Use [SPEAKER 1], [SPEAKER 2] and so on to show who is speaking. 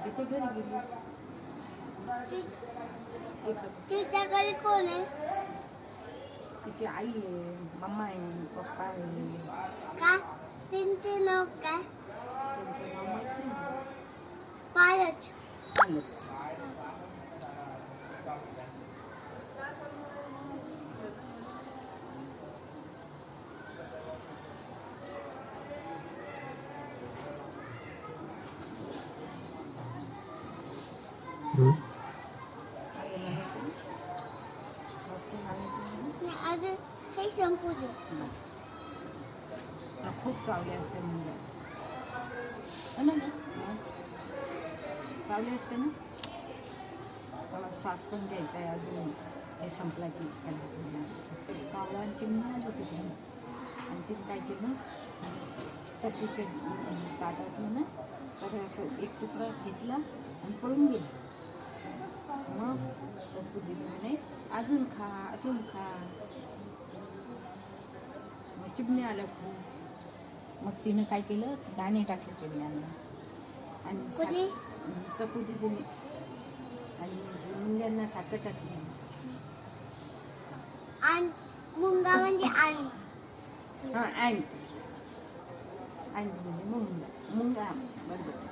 [SPEAKER 1] तिच्या घरी गेली.
[SPEAKER 2] तिच्या घरी कोण आहे?
[SPEAKER 1] तिची आई आहे, मम्मा आहे, पप्पा आहे.
[SPEAKER 2] का? त्यांचे नाव काय?
[SPEAKER 1] त्यांचं नाव माहिती नाही.
[SPEAKER 2] पायच.
[SPEAKER 1] आलंच.
[SPEAKER 2] अजून हे संपू दे.
[SPEAKER 1] खूप चावले असते म्हणजे चावले असते ना. मला साथ पण द्यायचा आहे अजून. हे संपला की कावळा आणि चिमणी आली होती तिने. आणि तिने काय केलं, टपूच्या ताटातलं ना तर असं एक तुकडा घेतला आणि पळून गेला. मग टप्पू दिली म्हणे अजून खा अजून खा. मग चिमणी आल्या खूप. मग तिनं काय केलं, दाणे टाकले चिमण्यांना आणि टप्पू दिली आणि मुंग्यांना साखर टाकली.
[SPEAKER 2] आणि मुंगा म्हणजे आणि
[SPEAKER 1] हां आणि म्हणजे मुंगा बरोबर.